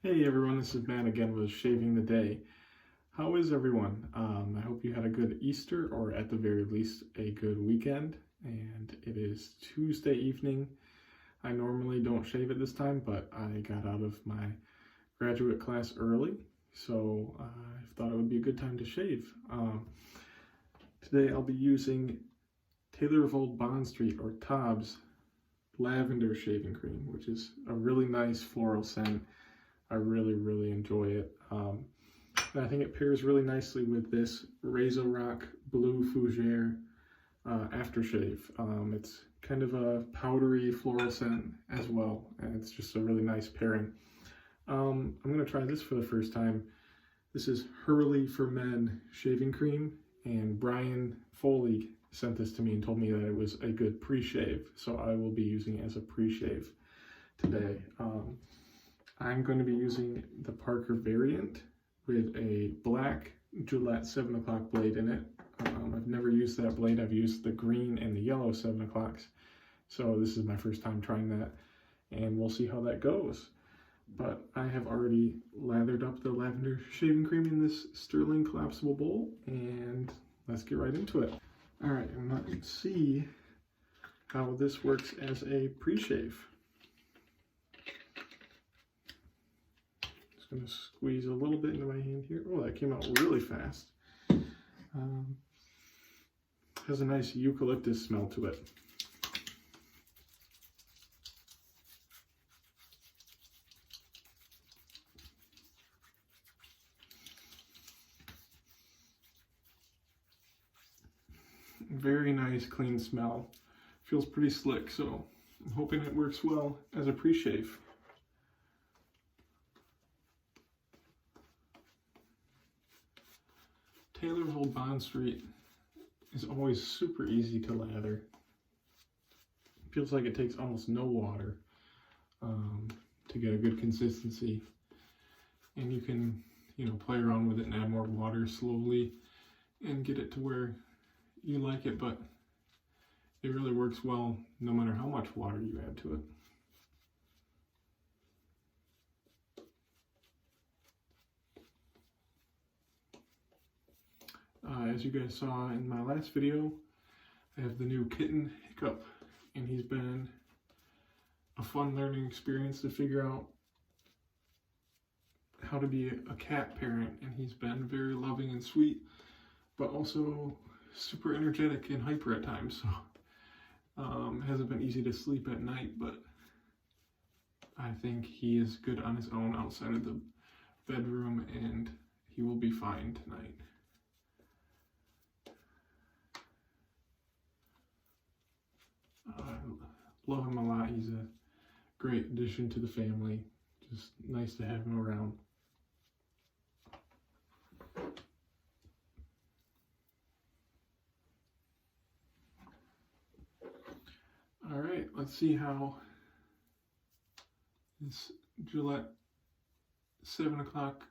Hey everyone, this is Matt again with Shaving the Day. How is everyone? I hope you had a good Easter, or at the very least a good weekend. And it is Tuesday evening. I normally don't shave at this time, but I got out of my graduate class early, so I thought it would be a good time to shave. Today I'll be using Taylor of Old Bond Street, or TOBS, Lavender shaving cream, which is a really nice floral scent. I really enjoy it. And I think it pairs really nicely with this Razorock Blue Fougère aftershave. It's kind of a powdery floral scent as well, and it's just a really nice pairing. I'm going to try this for the first time. This is Hurley for Men shaving cream, and Brian Foley sent this to me and told me that it was a good pre-shave, so I will be using it as a pre-shave today. I'm going to be using the Parker variant with a black Gillette 7 o'clock blade in it. I've never used that blade. I've used the green and the yellow 7 o'clocks. So this is my first time trying that, and we'll see how that goes. But I have already lathered up the lavender shaving cream in this Sterling collapsible bowl, and let's get right into it. All right, and let's see how this works as a pre-shave. Going to squeeze a little bit into my hand here. Oh, that came out really fast. Has a nice eucalyptus smell to it. Very nice, clean smell. Feels pretty slick, so I'm hoping it works well as a pre-shave. Taylor of Old Bond Street is always super easy to lather. Feels like it takes almost no water to get a good consistency. And you can, play around with it and add more water slowly and get it to where you like it, but it really works well no matter how much water you add to it. As you guys saw in my last video, I have the new kitten Hiccup, and he's been a fun learning experience to figure out how to be a cat parent, and he's been very loving and sweet, but also super energetic and hyper at times, so it hasn't been easy to sleep at night, but I think he is good on his own outside of the bedroom, and he will be fine tonight. Love him a lot. He's a great addition to the family. Just nice to have him around. All right, let's see how this Gillette 7 o'clock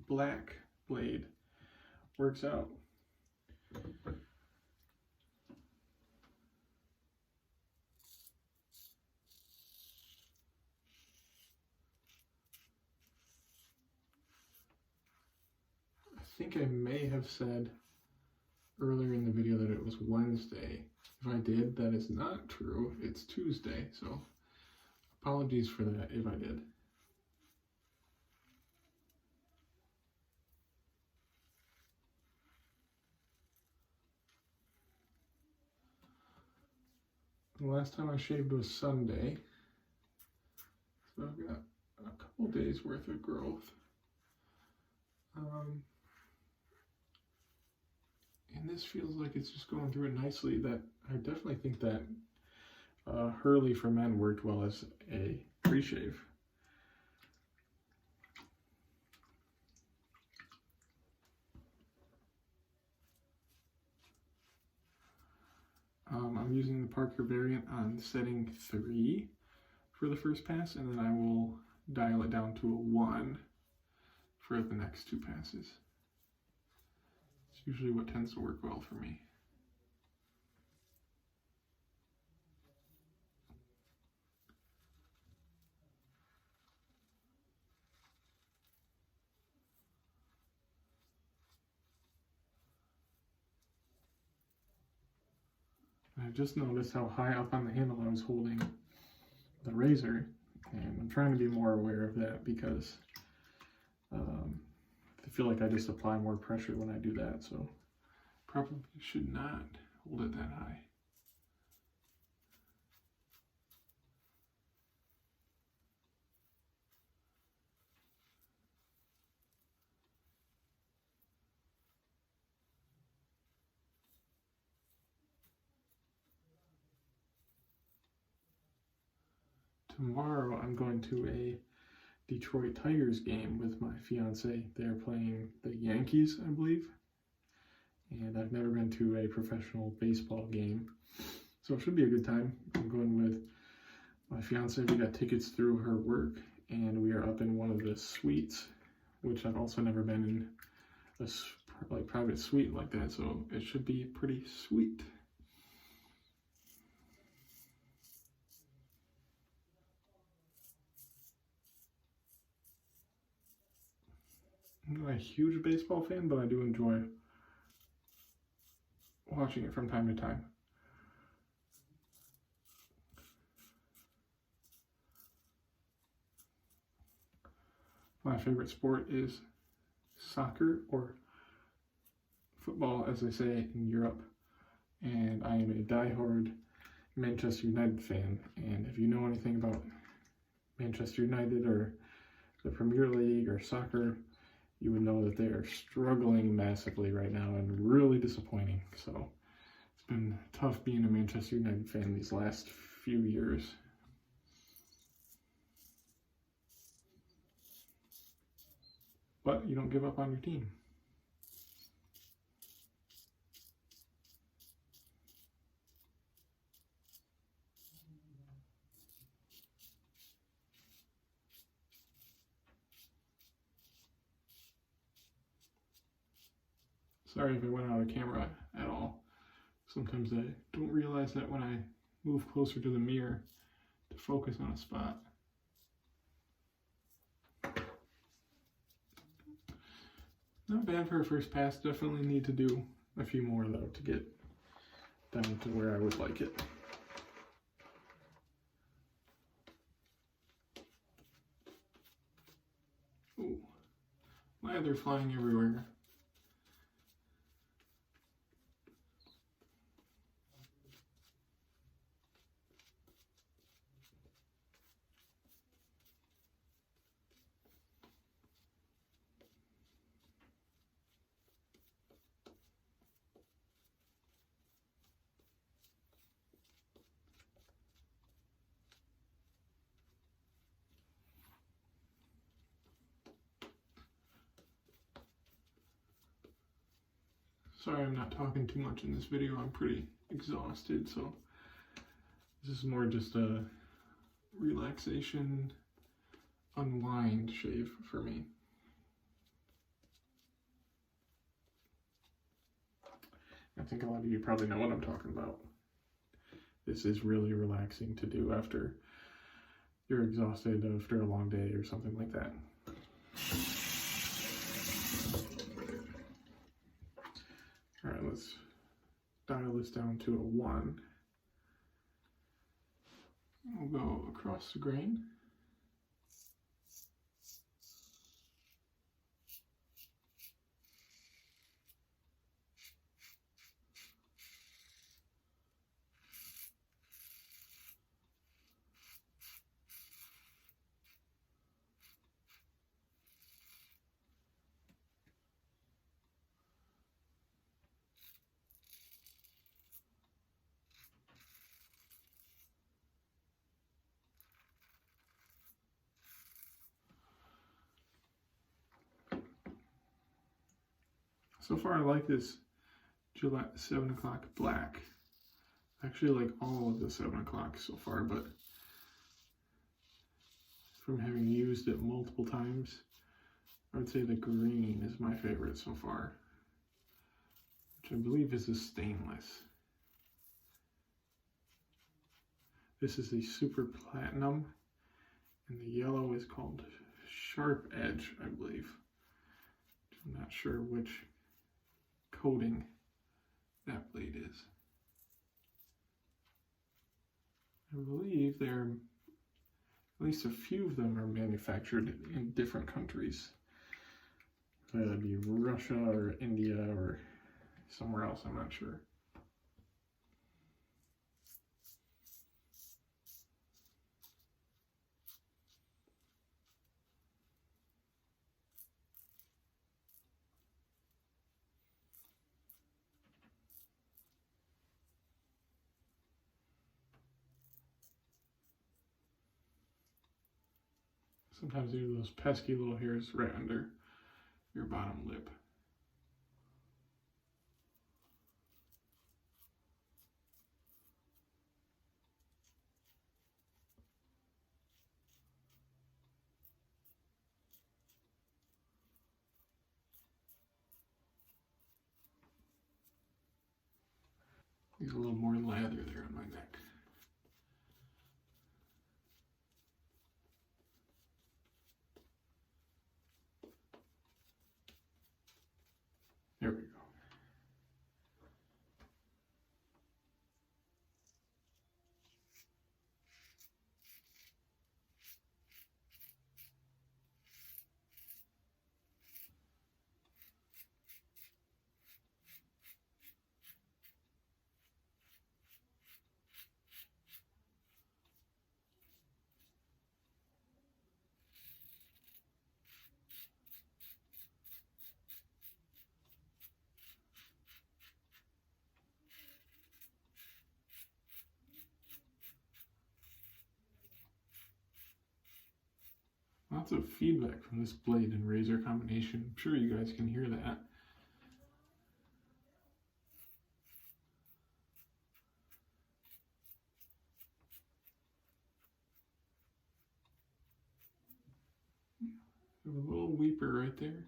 black blade works out. I think I may have said earlier in the video that it was Wednesday. If I did, that is not true. It's Tuesday, so apologies for that if I did. The last time I shaved was Sunday, so I've got a couple days worth of growth. And this feels like it's just going through it nicely. That I definitely think that Hurley for Men worked well as a pre-shave. I'm using the Parker variant on setting 3 for the first pass, and then I will dial it down to a 1 for the next 2 passes. It's usually what tends to work well for me. I just noticed how high up on the handle I was holding the razor, and I'm trying to be more aware of that because I feel like I just apply more pressure when I do that, so probably should not hold it that high. Tomorrow I'm going to a Detroit Tigers game with my fiance. They're playing the Yankees, I believe. And I've never been to a professional baseball game, so it should be a good time. I'm going with my fiance. We got tickets through her work, and we are up in one of the suites, which I've also never been in a private suite like that, so it should be pretty sweet. I'm not a huge baseball fan, but I do enjoy watching it from time to time. My favorite sport is soccer, or football as they say in Europe, and I am a diehard Manchester United fan. And if you know anything about Manchester United or the Premier League or soccer, you would know that they are struggling massively right now and really disappointing. So it's been tough being a Manchester United fan these last few years. But you don't give up on your team. Sorry if I went out of camera at all. Sometimes I don't realize that when I move closer to the mirror to focus on a spot. Not bad for a first pass. Definitely need to do a few more though to get down to where I would like it. Ooh, lather flying everywhere. Sorry I'm not talking too much in this video. I'm pretty exhausted, so this is more just a relaxation, unwind shave for me. I think a lot of you probably know what I'm talking about. This is really relaxing to do after you're exhausted after a long day or something like that. All right, let's dial this down to a 1. We'll go across the grain. So far, I like this Gillette 7 o'clock black. I actually like all of the 7 o'clock so far, but from having used it multiple times, I would say the green is my favorite so far, which I believe is a stainless. This is a super platinum, and the yellow is called Sharp Edge, I believe. I'm not sure which coating that blade is. I believe they're, at least a few of them are manufactured in different countries. Whether that be Russia or India or somewhere else, I'm not sure. Sometimes there are those pesky little hairs right under your bottom lip. There's a little more lather there on my neck. There we go. Lots of feedback from this blade and razor combination. I'm sure you guys can hear that. There's a little weeper right there.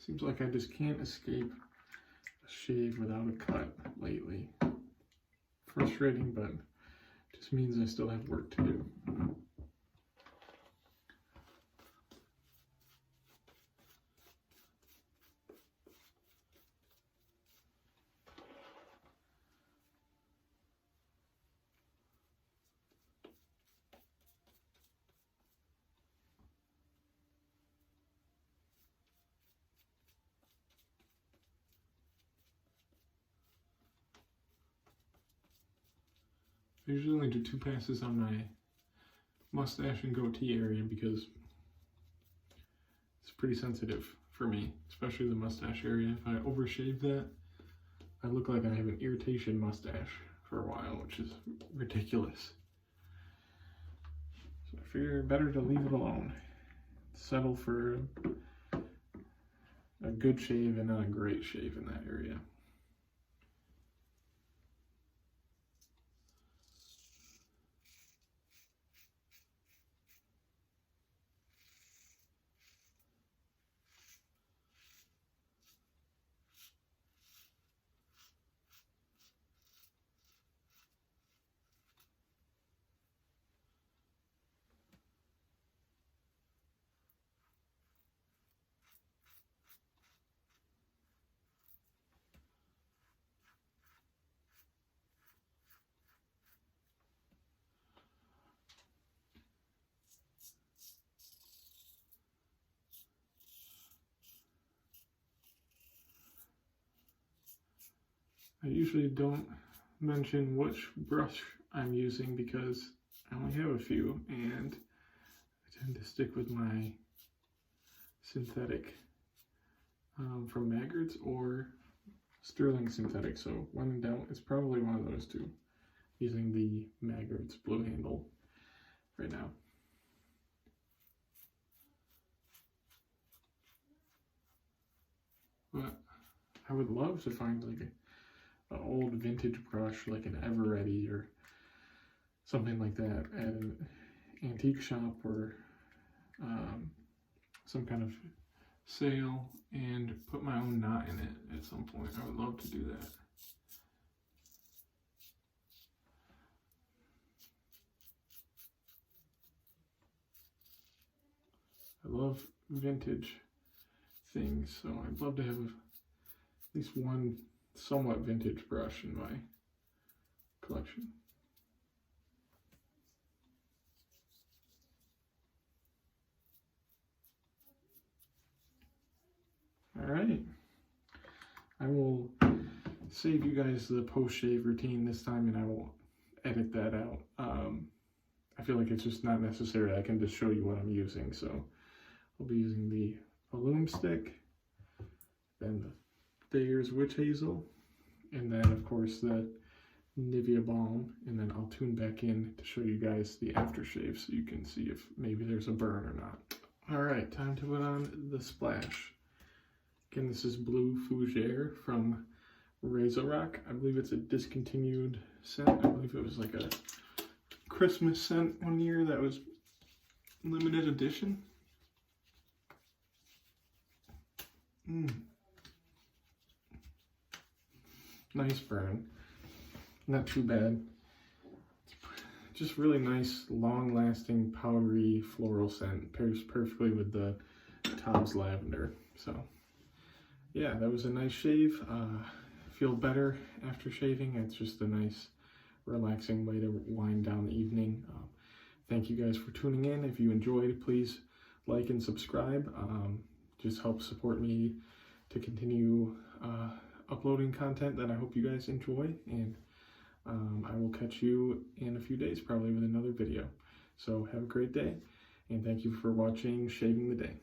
Seems like I just can't escape a shave without a cut lately. Frustrating, but just means I still have work to do. I usually only do 2 passes on my mustache and goatee area because it's pretty sensitive for me, especially the mustache area. If I overshave that, I look like I have an irritation mustache for a while, which is ridiculous. So I figure better to leave it alone. Settle for a good shave and not a great shave in that area. I usually don't mention which brush I'm using because I only have a few and I tend to stick with my synthetic from Maggart's or Sterling synthetic. So when in doubt, it's probably one of those two. Using the Maggart's blue handle right now. But I would love to find like an old vintage brush, like an Eveready or something like that at an antique shop or some kind of sale and put my own knot in it at some point. I would love to do that. I love vintage things, so I'd love to have at least one somewhat vintage brush in my collection. right. I will save you guys the post-shave routine this time, and I will edit that out. I feel like it's just not necessary. I can just show you what I'm using. So I'll be using the loom stick, then the Thayer's Witch Hazel, and then of course the Nivea Balm, and then I'll tune back in to show you guys the aftershave so you can see if maybe there's a burn or not. All right, time to put on the splash. Again, this is Blue Fougère from Razorock. I believe it's a discontinued scent. I believe it was like a Christmas scent one year that was limited edition. Nice burn. Not too bad. Just really nice, long-lasting, powdery floral scent. Pairs perfectly with the TOBS Lavender. So, yeah, that was a nice shave. Feel better after shaving. It's just a nice, relaxing way to wind down the evening. Thank you guys for tuning in. If you enjoyed, please like and subscribe. Just helps support me to continue uploading content that I hope you guys enjoy. And I will catch you in a few days, probably with another video. So have a great day, and thank you for watching Shaving the Day.